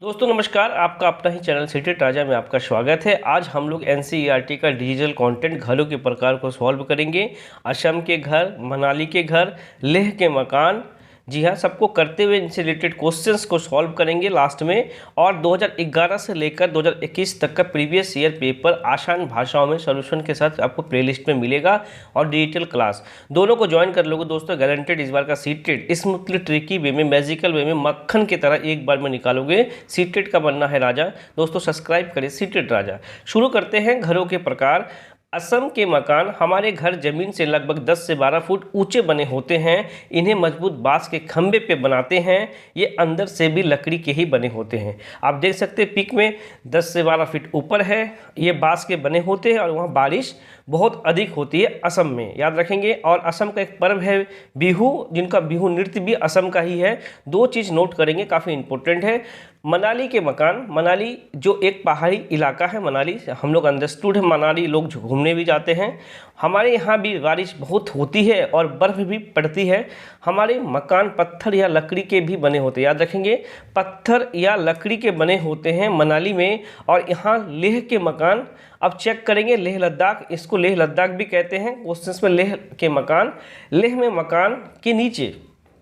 दोस्तों नमस्कार, आपका अपना ही चैनल सिटी राजा में आपका स्वागत है। आज हम लोग एनसीईआरटी का डिजिटल कंटेंट घरों के प्रकार को सॉल्व करेंगे। असम के घर, मनाली के घर, लेह के मकान, जी हाँ, सबको करते हुए इनसे रिलेटेड क्वेश्चंस को सॉल्व करेंगे लास्ट में। और 2011 से लेकर 2021 तक का प्रीवियस ईयर पेपर आसान भाषाओं में सॉल्यूशन के साथ आपको प्लेलिस्ट में मिलेगा और डिजिटल क्लास दोनों को ज्वाइन कर लोगे दोस्तों, गारंटेड इस बार का सीटेट स्मूथली ट्रिकी वे में, मैजिकल वे में, मक्खन की तरह एक बार में निकालोगे। सीटेट का बनना है राजा। दोस्तों सब्सक्राइब करें सीटेट राजा। शुरू करते हैं घरों के प्रकार। असम के मकान, हमारे घर जमीन से लगभग 10 से 12 फुट ऊंचे बने होते हैं। इन्हें मजबूत बांस के खंभे पे बनाते हैं। ये अंदर से भी लकड़ी के ही बने होते हैं। आप देख सकते हैं पिक में 10 से 12 फीट ऊपर है, ये बांस के बने होते हैं और वहाँ बारिश बहुत अधिक होती है असम में, याद रखेंगे। और असम का एक पर्व है बिहू, जिनका बिहू नृत्य भी असम का ही है। दो चीज़ नोट करेंगे, काफ़ी इंपॉर्टेंट है। मनाली के मकान, मनाली जो एक पहाड़ी इलाका है, मनाली हम लोग अंडरस्टूड है, मनाली लोग घूमने भी जाते हैं। हमारे यहाँ भी बारिश बहुत होती है और बर्फ़ भी पड़ती है। हमारे मकान पत्थर या लकड़ी के भी बने होते हैं, याद रखेंगे, पत्थर या लकड़ी के बने होते हैं मनाली में। और यहाँ लेह के मकान, अब चेक करेंगे लेह लद्दाख, इसको लेह लद्दाख भी कहते हैं क्वेश्चंस में। लेह के मकान, लेह में मकान के नीचे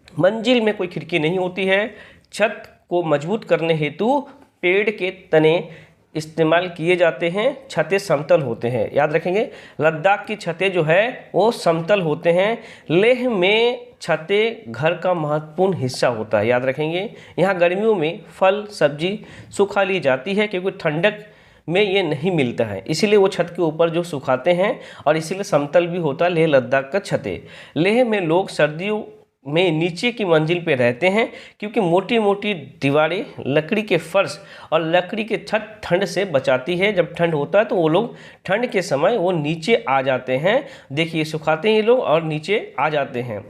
मंजिल में कोई खिड़की नहीं होती है। छत को मजबूत करने हेतु पेड़ के तने इस्तेमाल किए जाते हैं। छतें समतल होते हैं, याद रखेंगे। लद्दाख की छतें जो है वो समतल होते हैं। लेह में छतें घर का महत्वपूर्ण हिस्सा होता है, याद रखेंगे। यहाँ गर्मियों में फल सब्जी सुखा ली जाती है क्योंकि ठंडक में ये नहीं मिलता है, इसीलिए वो छत के ऊपर जो सुखाते हैं और इसीलिए समतल भी होता है लेह लद्दाख का छतें। लेह में लोग सर्दियों में नीचे की मंजिल पे रहते हैं क्योंकि मोटी मोटी दीवारें, लकड़ी के फर्श और लकड़ी के छत ठंड से बचाती है। जब ठंड होता है तो वो लोग ठंड के समय वो नीचे आ जाते हैं। देखिए सुखाते हैं ये लोग और नीचे आ जाते हैं।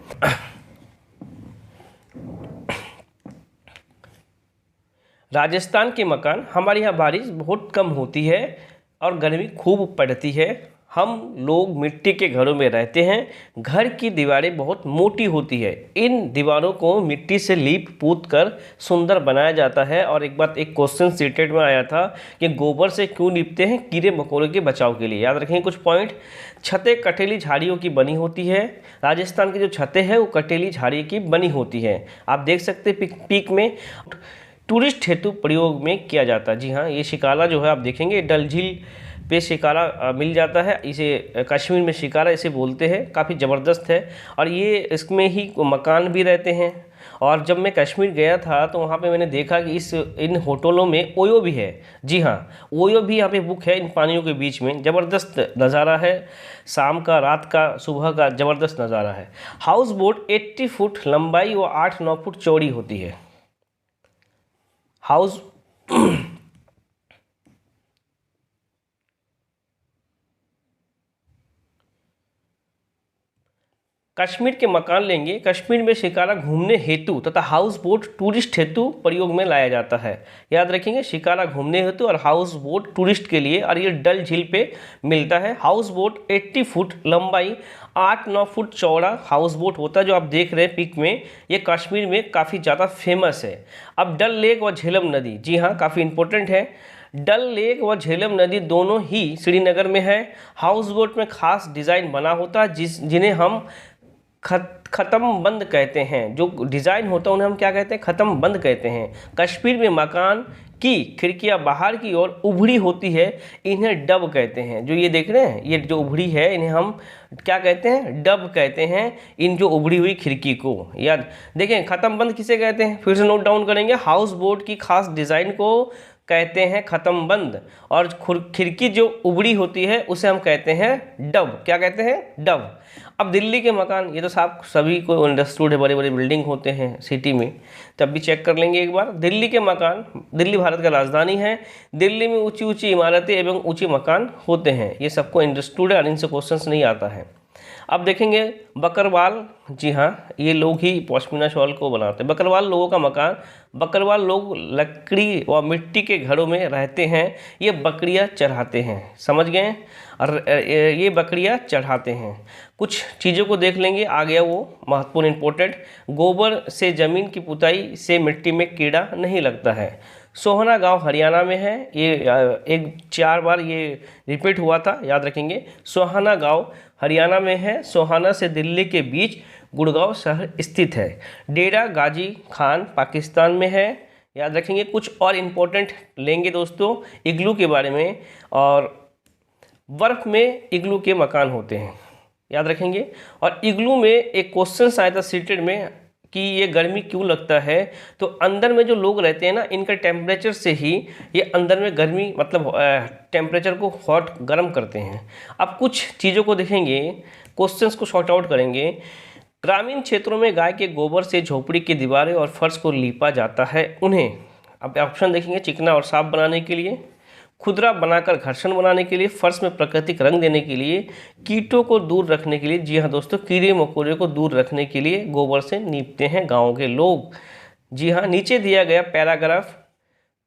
राजस्थान के मकान, हमारे यहाँ बारिश बहुत कम होती है और गर्मी खूब पड़ती है। हम लोग मिट्टी के घरों में रहते हैं। घर की दीवारें बहुत मोटी होती है। इन दीवारों को मिट्टी से लीप पोत कर सुंदर बनाया जाता है। और एक बात, एक क्वेश्चन सीटेट में आया था कि गोबर से क्यों लीपते हैं? कीड़े मकोड़ों के बचाव के लिए, याद रखेंगे कुछ पॉइंट। छतें कटेली झाड़ियों की बनी होती है। राजस्थान की जो छतें हैं वो कटेली झाड़ी की बनी होती है। आप देख सकते हैं पीक में टूरिस्ट हेतु प्रयोग में किया जाता है। जी हाँ, ये शिकारा जो है आप देखेंगे, डल झील पे शिकारा मिल जाता है। इसे कश्मीर में शिकारा इसे बोलते हैं, काफ़ी ज़बरदस्त है। और ये इसमें ही मकान भी रहते हैं। और जब मैं कश्मीर गया था तो वहाँ पे मैंने देखा कि इन होटलों में ओयो भी है। जी हाँ, ओयो भी यहाँ पे बुक है इन पानियों के बीच में। ज़बरदस्त नज़ारा है, शाम का, रात का, सुबह का ज़बरदस्त नज़ारा है। हाउस बोट 80 फुट लंबाई व 8-9 फुट चौड़ी होती है। हाउस कश्मीर के मकान लेंगे। कश्मीर में शिकारा घूमने हेतु तथा हाउस बोट टूरिस्ट हेतु प्रयोग में लाया जाता है, याद रखेंगे। शिकारा घूमने हेतु और हाउस बोट टूरिस्ट के लिए, और ये डल झील पे मिलता है। हाउस बोट 80 फुट लंबाई 8-9 फुट चौड़ा हाउस बोट होता है, जो आप देख रहे हैं पिक में। ये कश्मीर में काफ़ी ज़्यादा फेमस है। अब डल लेक व झेलम नदी, जी हाँ, काफ़ी इंपॉर्टेंट है। डल लेक व झेलम नदी दोनों ही श्रीनगर में है। हाउस बोट में खास डिज़ाइन बना होता है जिन्हें हम ख़त्म बंद कहते हैं। जो डिज़ाइन होता है उन्हें हम क्या कहते हैं? ख़त्म बंद कहते हैं। कश्मीर में मकान की खिड़कियां बाहर की ओर उभरी होती है, इन्हें डब कहते हैं। जो ये देख रहे हैं, ये जो उभरी है, इन्हें हम क्या कहते हैं? डब कहते हैं। इन जो उभरी हुई खिड़की को, याद देखें। ख़त्म बंद किसे कहते हैं? फिर से नोट डाउन करेंगे। हाउस बोट की खास डिज़ाइन को कहते हैं ख़त्म बंद, और खिड़की जो उबड़ी होती है उसे हम कहते हैं डब। क्या कहते हैं? डब। अब दिल्ली के मकान, ये तो साहब सभी को अंडरस्टूड है, बड़े बड़े बिल्डिंग होते हैं सिटी में, तब भी चेक कर लेंगे एक बार। दिल्ली के मकान, दिल्ली भारत का राजधानी है। दिल्ली में ऊंची ऊंची इमारतें एवं ऊंचे मकान होते हैं। ये सबको अंडरस्टूड है और इनसे क्वेश्चंस नहीं आता है। अब देखेंगे बकरवाल, जी हाँ, ये लोग ही पश्मीना शॉल को बनाते हैं। बकरवाल लोगों का मकान, बकरवाल लोग लकड़ी व मिट्टी के घरों में रहते हैं। ये बकरियां चढ़ाते हैं, समझ गए? और ये बकरियां चढ़ाते हैं। कुछ चीज़ों को देख लेंगे, आ गया वो महत्वपूर्ण इंपॉर्टेंट। गोबर से ज़मीन की पुताई से मिट्टी में कीड़ा नहीं लगता है। सोहना गांव हरियाणा में है। ये एक 4 बार ये रिपीट हुआ था, याद रखेंगे। सोहाना गांव हरियाणा में है। सोहाना से दिल्ली के बीच गुड़गांव शहर स्थित है। डेरा गाजी खान पाकिस्तान में है, याद रखेंगे। कुछ और इम्पोर्टेंट लेंगे दोस्तों इग्लू के बारे में, और बर्फ़ में इग्लू के मकान होते हैं, याद रखेंगे। और इग्लू में एक क्वेश्चन आया था सीटेड में कि ये गर्मी क्यों लगता है, तो अंदर में जो लोग रहते हैं ना, इनका टेम्परेचर से ही ये अंदर में गर्मी मतलब टेम्परेचर को हॉट गर्म करते हैं। अब कुछ चीज़ों को देखेंगे, क्वेश्चंस को शॉर्ट आउट करेंगे। ग्रामीण क्षेत्रों में गाय के गोबर से झोपड़ी की दीवारें और फर्श को लीपा जाता है। उन्हें अब ऑप्शन देखेंगे, चिकना और साफ बनाने के लिए, खुदरा बनाकर घर्षण बनाने के लिए, फर्श में प्राकृतिक रंग देने के लिए, कीटों को दूर रखने के लिए। जी हाँ दोस्तों, कीड़े मकोड़े को दूर रखने के लिए गोबर से नीपते हैं गांव के लोग। जी हाँ, नीचे दिया गया पैराग्राफ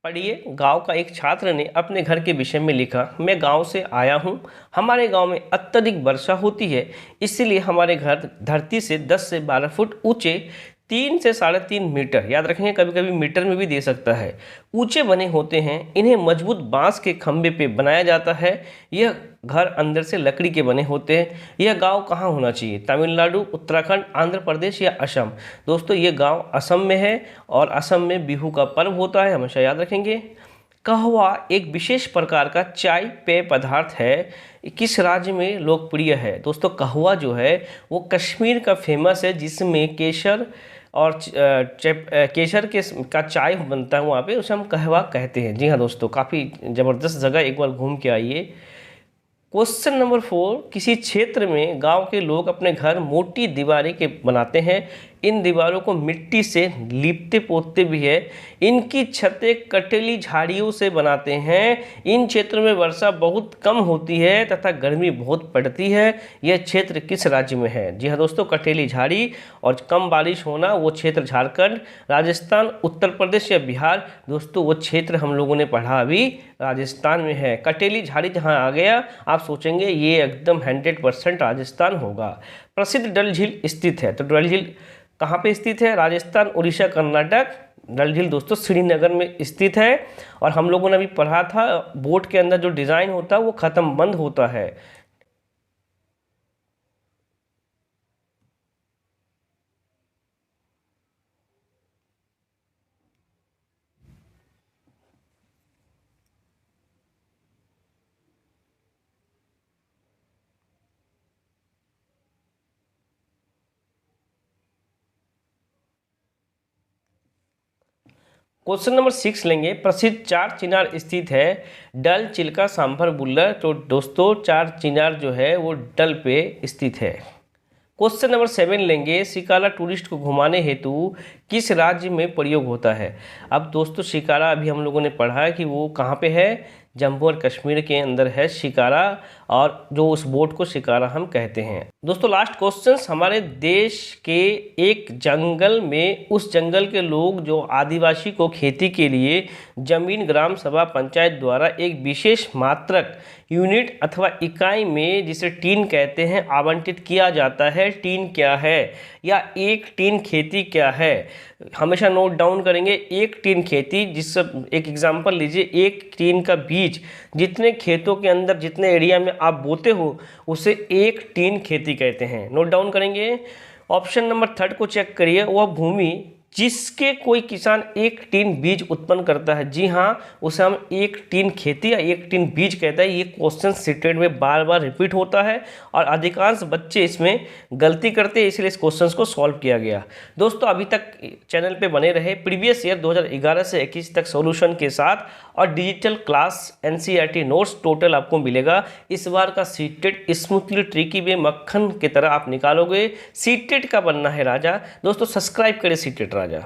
पढ़िए। गांव का एक छात्र ने अपने घर के विषय में लिखा, मैं गांव से आया हूं। हमारे गांव में अत्यधिक वर्षा होती है, इसलिए हमारे घर धरती से 10 से 12 फुट ऊंचे, 3 से 3.5 मीटर, याद रखेंगे, कभी कभी मीटर में भी दे सकता है, ऊंचे बने होते हैं। इन्हें मजबूत बांस के खंभे पे बनाया जाता है। यह घर अंदर से लकड़ी के बने होते हैं। यह गांव कहाँ होना चाहिए? तमिलनाडु, उत्तराखंड, आंध्र प्रदेश या असम? दोस्तों ये गांव असम में है, और असम में बिहू का पर्व होता है, हमेशा याद रखेंगे। कहवा एक विशेष प्रकार का चाय पेय पदार्थ है, किस राज्य में लोकप्रिय है? दोस्तों कहवा जो है वो कश्मीर का फेमस है, जिसमें केसर और केसर का चाय बनता है वहाँ पे, उसे हम कहवा कहते हैं। जी हाँ दोस्तों, काफ़ी ज़बरदस्त जगह, एक बार घूम के आइए। क्वेश्चन नंबर 4, किसी क्षेत्र में गांव के लोग अपने घर मोटी दीवारें के बनाते हैं। इन दीवारों को मिट्टी से लीपते पोतते भी है। इनकी छतें कटेली झाड़ियों से बनाते हैं। इन क्षेत्रों में वर्षा बहुत कम होती है तथा गर्मी बहुत पड़ती है। यह क्षेत्र किस राज्य में है? जी हाँ दोस्तों, कटेली झाड़ी और कम बारिश होना, वो क्षेत्र झारखंड, राजस्थान, उत्तर प्रदेश या बिहार? दोस्तों वो क्षेत्र हम लोगों ने पढ़ा अभी राजस्थान में है। कटेली झाड़ी जहाँ आ गया, आप सोचेंगे ये एकदम 100% राजस्थान होगा। प्रसिद्ध डल झील स्थित है, तो डल झील कहाँ पे स्थित है? राजस्थान, उड़ीसा, कर्नाटक। डल झील दोस्तों श्रीनगर में स्थित है। और हम लोगों ने अभी पढ़ा था, बोट के अंदर जो डिज़ाइन होता है वो ख़त्म बंद होता है। क्वेश्चन नंबर 6 लेंगे। प्रसिद्ध चार चिनार स्थित है, डल, चिल्का, सांभर, बुल्लर। तो दोस्तों चार चिनार जो है वो डल पे स्थित है। क्वेश्चन नंबर 7 लेंगे। शिकारा टूरिस्ट को घुमाने हेतु किस राज्य में प्रयोग होता है? अब दोस्तों शिकारा अभी हम लोगों ने पढ़ा है कि वो कहाँ पे है, जम्मू और कश्मीर के अंदर है शिकारा, और जो उस बोट को शिकारा हम कहते हैं। दोस्तों लास्ट क्वेश्चंस, हमारे देश के एक जंगल में उस जंगल के लोग जो आदिवासी को खेती के लिए जमीन ग्राम सभा पंचायत द्वारा एक विशेष मात्रक यूनिट अथवा इकाई में, जिसे टीन कहते हैं, आवंटित किया जाता है। टीन क्या है, या एक टीन खेती क्या है? हमेशा नोट डाउन करेंगे। एक टीन खेती, जिससे एक एग्जांपल लीजिए, एक टीन का बीज जितने खेतों के अंदर जितने एरिया में आप बोते हो उसे एक टीन खेती कहते हैं। नोट डाउन करेंगे। ऑप्शन नंबर 3 को चेक करिए, वह भूमि जिसके कोई किसान एक टीन बीज उत्पन्न करता है, जी हाँ, उसे हम एक टीन खेती या एक टीन बीज कहता है। ये क्वेश्चन सीटेट में बार बार रिपीट होता है और अधिकांश बच्चे इसमें गलती करते हैं, इसलिए इस क्वेश्चन को सॉल्व किया गया। दोस्तों अभी तक चैनल पे बने रहे, प्रीवियस ईयर 2011 से 21 तक सॉल्यूशन के साथ और digital class NCERT notes total आपको मिलेगा। इस बार का सीटेट स्मूथली ट्रिकी वे मक्खन की तरह आप निकालोगे। सीटेट का बनना है राजा। दोस्तों सब्सक्राइब करें सीटेट राजा।